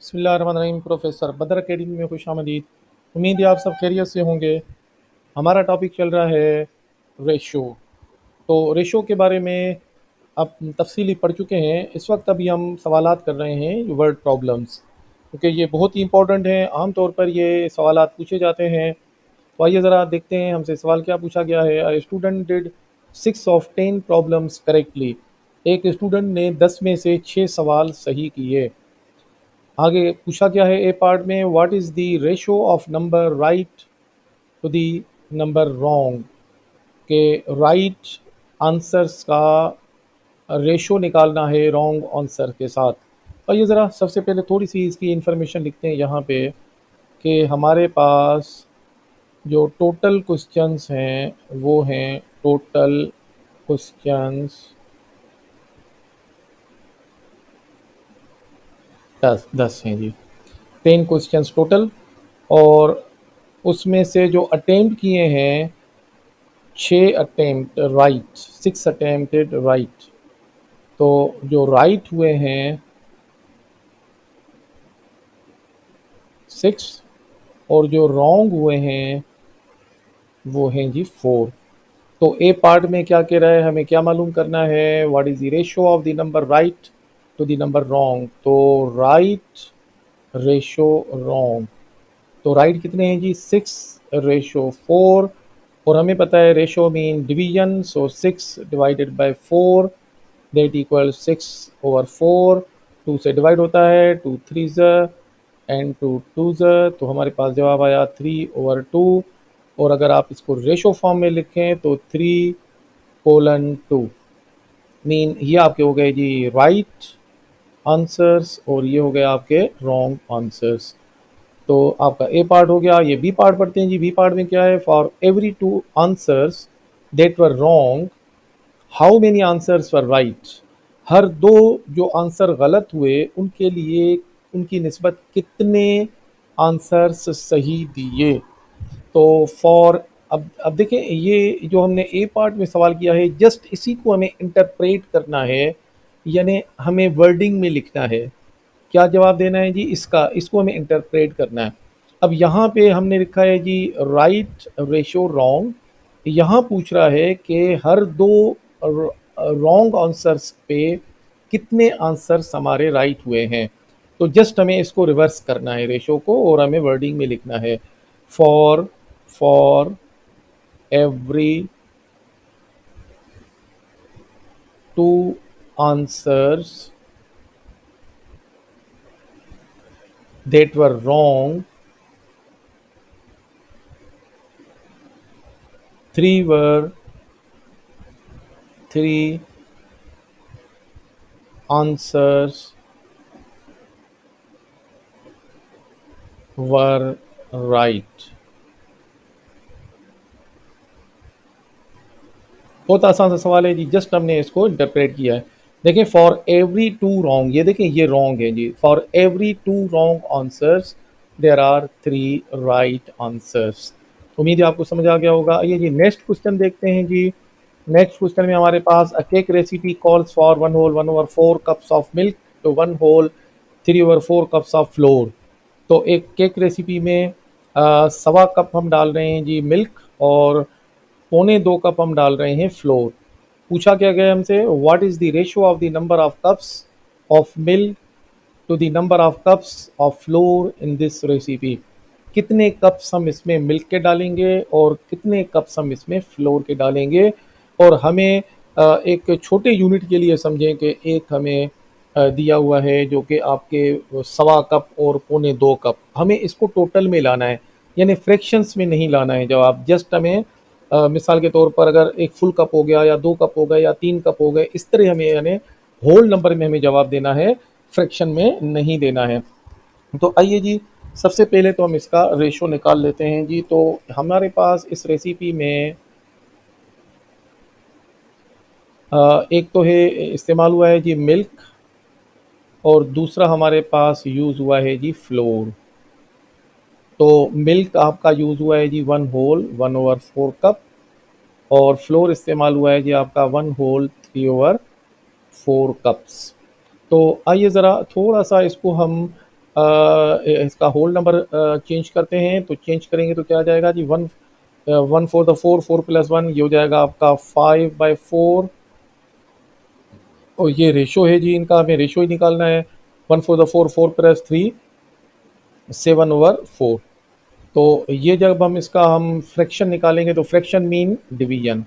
बिस्मिल्लाहिर्रहमानिर्रहीम। प्रोफेसर बदर अकेडमी में खुशामदीद। उम्मीद है आप सब खैरियत से होंगे। हमारा टॉपिक चल रहा है रेशो। तो रेशो के बारे में अब तफसीली पढ़ चुके हैं। इस वक्त अभी हम सवालात कर रहे हैं वर्ड प्रॉब्लम्स, क्योंकि ये बहुत ही इंपॉर्टेंट हैं। आम तौर पर ये सवालात पूछे जाते हैं। तो आइए ज़रा देखते हैं हमसे सवाल क्या पूछा गया है। A student did 6 of 10 problems correctly. एक स्टूडेंट ने 10 में से 6 सवाल सही किए। आगे पूछा गया है ए पार्ट में, what is the ratio of number right to the number wrong, के राइट आंसर्स का रेशो निकालना है रॉन्ग आंसर के साथ। और ये ज़रा सबसे पहले थोड़ी सी इसकी इंफॉर्मेशन लिखते हैं यहाँ पे कि हमारे पास जो टोटल क्वेश्चंस हैं वो हैं टोटल क्वेश्चंस 10 हैं जी। 10 क्वेश्चंस टोटल, और उसमें से जो अटेम्प्ट किए हैं 6 अटेम्प्ट राइट, 6 अटेम्प्टेड राइट। तो जो राइट हुए हैं 6, और जो रॉन्ग हुए हैं वो हैं जी 4। तो ए पार्ट में क्या कह रहा है, हमें क्या मालूम करना है, what is the ratio of the number right to the number wrong. तो राइट रेशो रॉन्ग, तो राइट कितने हैं जी 6/4। और हमें पता है ratio mean division, so 6 divided by 4 that equal 6/4। 2 से डिवाइड होता है, 2 3 एंड 2 2 तो हमारे पास जवाब आया 3/2। और अगर आप इसको रेशो फॉर्म में लिखें तो 3:2 मीन ये आपके हो गए जी राइट आंसर्स, और ये हो गए आपके रॉन्ग आंसर्स। तो आपका ए पार्ट हो गया। ये बी पार्ट पढ़ते हैं जी। बी पार्ट में क्या है, for every 2 answers that were wrong how many answers were right. हर 2 जो आंसर गलत हुए उनके लिए उनकी निस्बत कितने आंसर्स सही दिए। तो फॉर अब देखें, ये जो हमने ए पार्ट में सवाल किया है जस्ट इसी को हमें इंटरप्रेट करना है, यानी हमें वर्डिंग में लिखना है। क्या जवाब देना है जी इसका, इसको हमें इंटरप्रेट करना है। अब यहाँ पे हमने लिखा है जी राइट रेशो रॉन्ग। यहाँ पूछ रहा है कि हर 2 रॉन्ग आंसर्स पे कितने आंसर्स हमारे राइट हुए हैं। तो जस्ट हमें इसको रिवर्स करना है रेशो को, और हमें वर्डिंग में लिखना है for every 2 answers that were wrong, 3 answers were right। बहुत आसान सा सवाल है जी, जस्ट हमने इसको इंटरप्रेट किया है। देखें फॉर एवरी 2 रॉन्ग, ये देखें ये रॉन्ग है जी। For every 2 wrong answers there are 3 right answers. उम्मीद है आपको समझ आ गया होगा। आइए जी नेक्स्ट क्वेश्चन देखते हैं जी। नेक्स्ट क्वेश्चन में हमारे पास a cake recipe calls for 1 whole 1/4 cups of milk to 1 whole 3/4 cups of flour. तो एक केक रेसिपी में 1.25 कप हम डाल रहे हैं जी मिल्क, और 1.25 कप हम डाल रहे हैं फ्लोर। पूछा क्या गया हमसे, what is the ratio of the number of cups of milk to the number of cups of flour in this recipe. कितने कप्स हम इसमें मिल्क के डालेंगे और कितने कप्स हम इसमें फ्लोर के डालेंगे। और हमें एक छोटे यूनिट के लिए समझें कि एक हमें दिया हुआ है जो कि आपके 1.25 कप और 1.25 कप, हमें इसको टोटल में लाना है, यानी फ्रैक्शंस में नहीं लाना है जवाब। जस्ट हमें मिसाल के तौर पर अगर एक फुल कप हो गया या 2 कप हो गए या 3 कप हो गए, इस तरह हमें यानी होल नंबर में हमें जवाब देना है, फ्रैक्शन में नहीं देना है। तो आइए जी सबसे पहले तो हम इसका रेशो निकाल लेते हैं जी। तो हमारे पास इस रेसिपी में एक तो है इस्तेमाल हुआ है जी मिल्क, और दूसरा हमारे पास यूज़ हुआ है जी फ्लोर। तो मिल्क आपका यूज़ हुआ है जी 1 होल 1/4 कप, और फ्लोर इस्तेमाल हुआ है जी आपका 1 होल 3/4 कप्स। तो आइए ज़रा थोड़ा सा इसको हम इसका होल नंबर चेंज करते हैं, तो चेंज करेंगे तो क्या आ जाएगा जी, 1 4 द 4, 4 + 1 ये हो जाएगा आपका 5/4। और ये रेशो है जी, इनका हमें रेशो ही निकालना है। 1 4 द 4, 4 + 3 7/4। तो ये जब हम फ्रैक्शन निकालेंगे तो fraction mean division,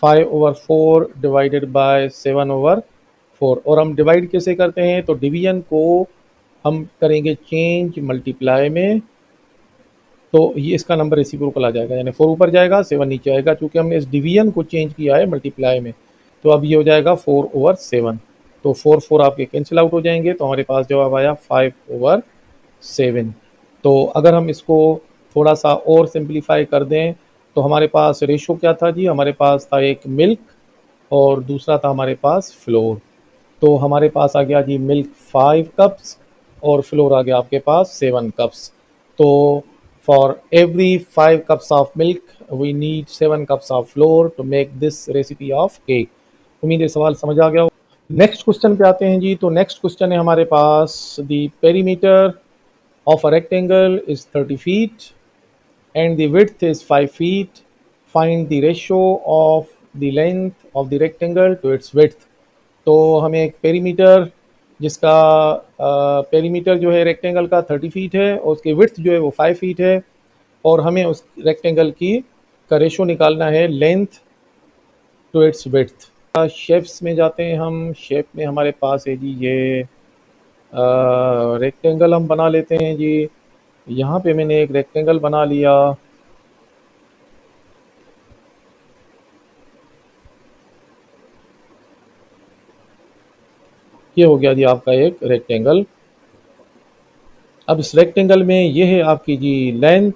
5/4 divided by 7/4। और हम डिवाइड कैसे करते हैं, तो डिवीजन को हम करेंगे चेंज मल्टीप्लाई में, तो ये इसका नंबर रेसिप्रोकल आ जाएगा, यानी 4 ऊपर जाएगा 7 नीचे आएगा, क्योंकि हमने इस डिवीजन को चेंज किया है मल्टीप्लाई में। तो अब ये हो जाएगा 4/7। तो 4 4 आपके कैंसिल आउट हो जाएंगे, तो हमारे पास जवाब आया 5/7। तो अगर हम इसको थोड़ा सा और सिंप्लीफाई कर दें, तो हमारे पास रेशो क्या था जी, हमारे पास था एक मिल्क और दूसरा था हमारे पास फ्लोर। तो हमारे पास आ गया जी मिल्क 5 कप्स और फ्लोर आ गया आपके पास 7 कप्स। तो for every 5 cups of milk we need 7 cups of flour to make this recipe of cake. उम्मीद है सवाल समझ आ गया हो। नेक्स्ट क्वेश्चन पे आते हैं जी। तो नेक्स्ट क्वेश्चन है हमारे पास, the perimeter of a rectangle is 30 feet and the width is 5 feet. Find the ratio of the length of the rectangle to its width. तो हमें एक पेरीमीटर, जिसका पेरीमीटर जो है रेक्टेंगल का 30 फीट है और उसकी विड्थ जो है वो 5 फीट है, और हमें उस रेक्टेंगल की का रेशो निकालना है length to its width. Shapes में जाते हैं हम। शेप में हमारे पास है जी ये रेक्टेंगल हम बना लेते हैं जी। यहाँ पे मैंने एक रेक्टेंगल बना लिया। ये हो गया जी आपका एक रेक्टेंगल। अब इस रेक्टेंगल में ये है आपकी जी लेंथ,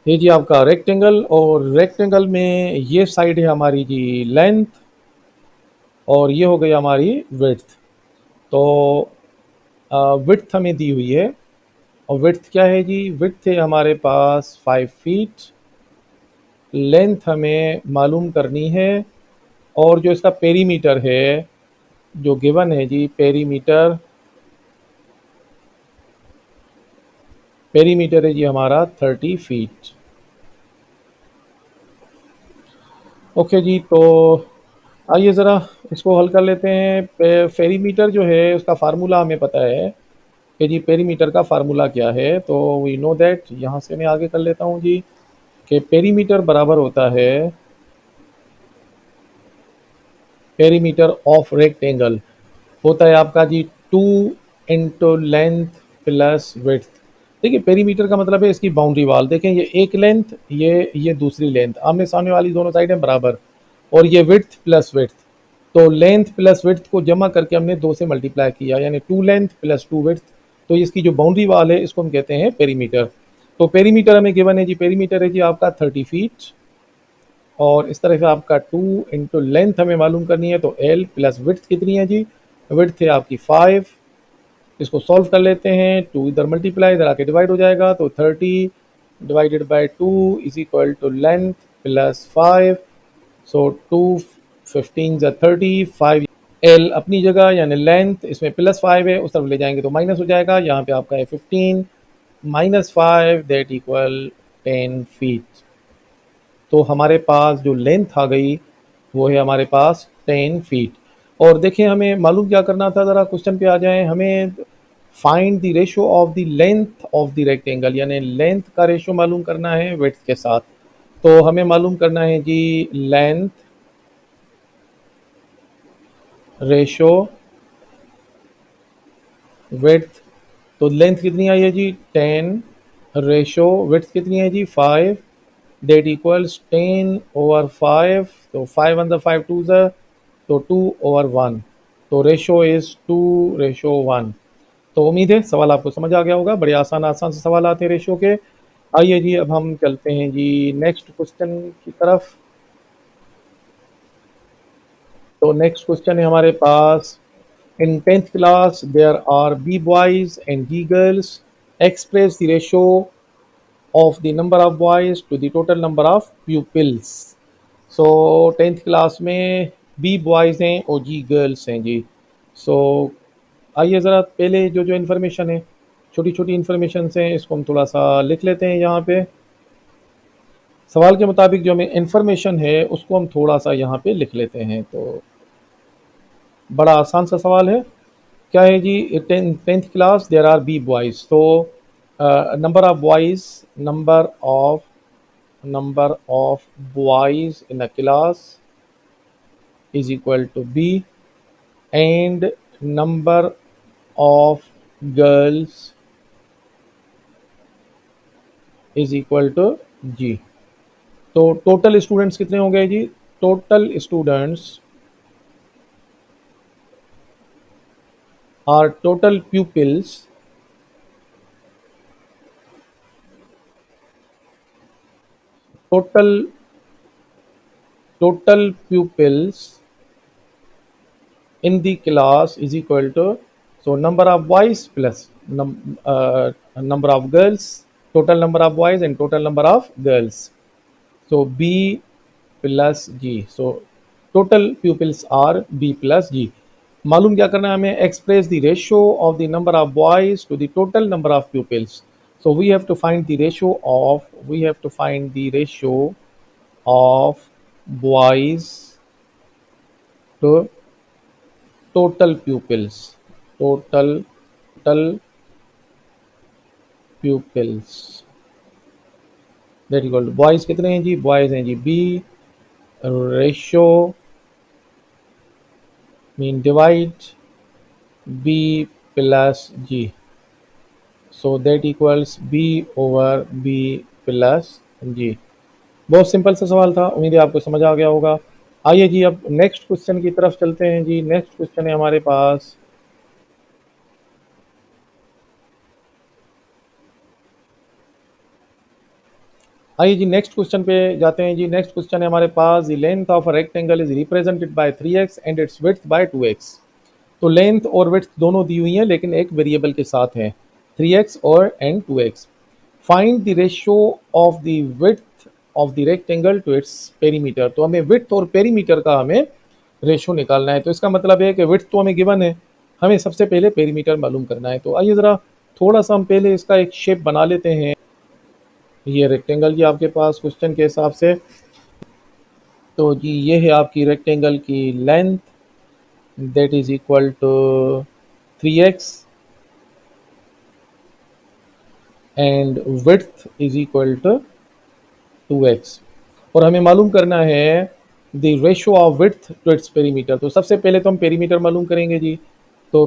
ये जी आपका रेक्टेंगल, और रेक्टेंगल में ये साइड है हमारी जी लेंथ, और ये हो गई हमारी विड्थ। तो विड्थ हमें दी हुई है, और विड्थ क्या है जी, विड्थ है हमारे पास 5 फीट। लेंथ हमें मालूम करनी है, और जो इसका पेरीमीटर है जो गिवन है जी, पेरीमीटर पेरीमीटर है जी हमारा 30 फीट। ओके जी, तो आइए ज़रा इसको हल कर लेते हैं। पेरीमीटर जो है उसका फार्मूला हमें पता है कि जी पेरीमीटर का फार्मूला क्या है। तो वी नो दैट, यहाँ से मैं आगे कर लेता हूँ जी, कि पेरीमीटर बराबर होता है पेरीमीटर ऑफ रेक्टेंगल, होता है आपका जी 2 इंटू लेंथ प्लस विड्थ। देखिए पेरीमीटर का मतलब है इसकी बाउंड्री वाल। देखें ये एक लेंथ, ये दूसरी लेंथ, आमने सामने वाली दोनों साइडें बराबर, और ये विड्थ प्लस विड्थ। तो लेंथ प्लस विड्थ को जमा करके हमने 2 से मल्टीप्लाई किया, यानी 2 लेंथ प्लस 2 विड्थ। तो इसकी जो बाउंड्री वाल है इसको हम कहते हैं पेरीमीटर। तो पेरीमीटर हमें गिवन है जी, पेरीमीटर है जी आपका 30 फीट, और इस तरह से आपका 2 इंटू लेंथ हमें मालूम करनी है, तो एल प्लस विड्थ कितनी है जी, विड्थ है आपकी 5। इसको सॉल्व कर लेते हैं, 2 इधर मल्टीप्लाई इधर आके डिवाइड हो जाएगा, तो 30 divided by 2 is equal to length plus 5। So 2 15 ज़ा 30, 5 एल अपनी जगह यानी लेंथ, इसमें प्लस 5 है, उस तरफ ले जाएंगे तो माइनस हो जाएगा। यहाँ पे आपका है 15 माइनस 5 दैट इक्वल 10 फीट। तो हमारे पास जो लेंथ आ गई वो है हमारे पास 10 फीट। और देखिए हमें मालूम क्या करना था, ज़रा क्वेश्चन पे आ जाएं। हमें find the ratio of the length of the rectangle, यानी लेंथ का रेशो मालूम करना है विड्थ के साथ। तो हमें मालूम करना है जी लेंथ रेशो विड्थ। तो लेंथ कितनी आई है जी 10, रेशो विड्थ कितनी है जी 5, दैट इक्वल्स 10/5। तो 5 वन द 5 टू ज़, तो 2/1। तो रेशो इज़ 2:1। तो उम्मीद है सवाल आपको समझ आ गया होगा। बड़े आसान आसान से सवाल आते हैं रेशो के। आइए जी अब हम चलते हैं जी नेक्स्ट क्वेश्चन की तरफ। तो नेक्स्ट क्वेश्चन है हमारे पास, in 10th class there are B boys and B girls, express the ratio of the number of boys to the total number of pupils. So 10th class में B boys हैं और जी girls हैं जी। सो आइए ज़रा पहले जो जो इन्फॉर्मेशन है, छोटी छोटी इन्फॉर्मेशन हैं, इसको हम थोड़ा सा लिख लेते हैं यहाँ पे। सवाल के मुताबिक जो हमें इन्फॉर्मेशन है उसको हम थोड़ा सा यहाँ पे लिख लेते हैं। तो बड़ा आसान सा सवाल है। क्या है जी, 10th class there are B boys. तो number of boys, number of boys in a class is equal to B, and number of girls is equal to G। तो टोटल स्टूडेंट्स कितने हो गए जी? Total students are total pupils, total pupils in the class is equal to, so number of boys plus number of girls, total number of boys and total number of girls, so B plus G। so total pupils are B plus G। मालूम क्या करना है हमें? Express the ratio of the number of boys to the total number of pupils। so we have to find the ratio of boys to total pupils, total pupils, that equal to boys कितने हैं जी? Boys हैं जी B, ratio mean divide B plus G, so that equals B over B plus G. बहुत simple सा सवाल था, उम्मीद है आपको समझ आ गया होगा। आइए जी अब नेक्स्ट क्वेश्चन की तरफ चलते हैं जी। नेक्स्ट क्वेश्चन है हमारे पास, आइए जी नेक्स्ट क्वेश्चन पे जाते हैं जी। नेक्स्ट क्वेश्चन है हमारे पास, the length of a rectangle is represented by 3x and its width by 2x। तो लेंथ और विड्थ दोनों दी हुई हैं लेकिन एक वेरिएबल के साथ है, 3x और and 2x। Find the ratio of the width of the rectangle to its perimeter. तो हमें विड्थ और पेरीमीटर का हमें रेशियो निकालना है। तो इसका मतलब है कि विड्थ तो हमें गिवन है, हमें सबसे पहले पेरीमीटर मालूम करना है। तो आइए ज़रा थोड़ा सा हम पहले इसका एक शेप बना लेते हैं। ये रेक्टेंगल की आपके पास क्वेश्चन के हिसाब से, तो जी ये है आपकी रेक्टेंगल की length, that is equal to 3x and width is equal to 2x। और हमें मालूम करना है the ratio of width to its perimeter. तो सबसे पहले तो हम पेरीमीटर मालूम करेंगे जी। तो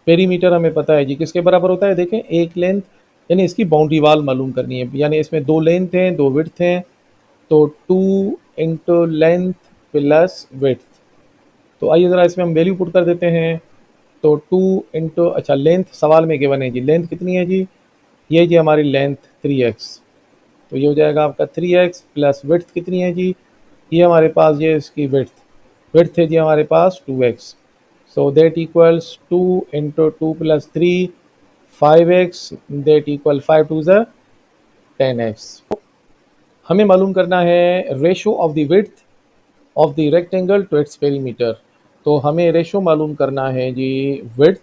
पेरीमीटर हमें पता है जी किसके बराबर होता है। देखें, एक लेंथ यानी इसकी बाउंड्री वाल मालूम करनी है, यानी इसमें दो लेंथ हैं दो विड्थ हैं, तो 2 इंटू लेंथ प्लस विड्थ। तो आइए ज़रा इसमें हम वैल्यू पुट कर देते हैं। तो 2 इंटू, अच्छा लेंथ सवाल में गिवन है जी, लेंथ कितनी है जी? ये जी हमारी लेंथ 3x, तो ये हो जाएगा आपका 3x प्लस विड्थ कितनी है जी? ये हमारे पास ये इसकी विड्थ है जी हमारे पास 2x। So that equals 2 into 2 plus 3 5x, that equal 5 two ज़ 10x। हमें मालूम करना है ratio of the width of the rectangle to its perimeter. तो हमें रेशो मालूम करना है जी विड्थ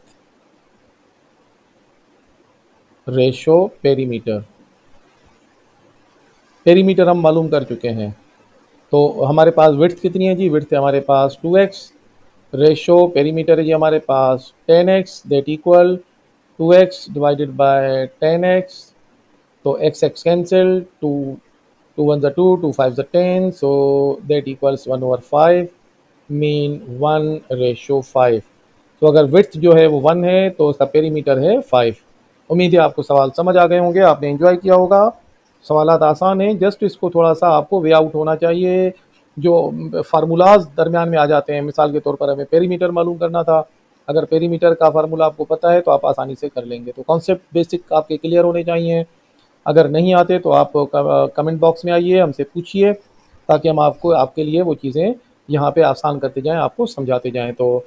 रेशो पेरीमीटर। पेरीमीटर हम मालूम कर चुके हैं। तो हमारे पास विड्थ कितनी है जी? विड्थ है हमारे पास 2x, रेशो पेरीमीटर है जी हमारे पास 10x, that equal 2x divided by 10x। तो x x cancel, 2 1 2, 2 5 10, so that equals 1/5 mean 1/5। तो अगर विड्थ जो है वो 1 है तो उसका पेरीमीटर है 5। उम्मीद है आपको सवाल समझ आ गए होंगे, आपने एंजॉय किया होगा। सवालात आसान हैं, जस्ट इसको थोड़ा सा आपको वे आउट होना चाहिए। जो फार्मूलाज दरमियान में आ जाते हैं, मिसाल के तौर पर हमें पेरीमीटर मालूम करना था, अगर पेरीमीटर का फार्मूला आपको पता है तो आप आसानी से कर लेंगे। तो कॉन्सेप्ट बेसिक आपके क्लियर होने चाहिए। अगर नहीं आते तो आप कमेंट बॉक्स में आइए, हमसे पूछिए, ताकि हम आपको आपके लिए वो चीज़ें यहाँ पे आसान करते जाएं, आपको समझाते जाएं। तो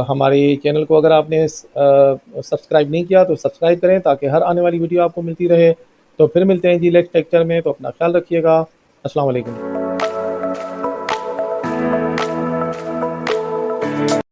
हमारे चैनल को अगर आपने सब्सक्राइब नहीं किया तो सब्सक्राइब करें, ताकि हर आने वाली वीडियो आपको मिलती रहे। तो फिर मिलते हैं जी नेक्स्ट लेक्चर में, तो अपना ख्याल रखिएगा। अस्सलाम वालेकुम।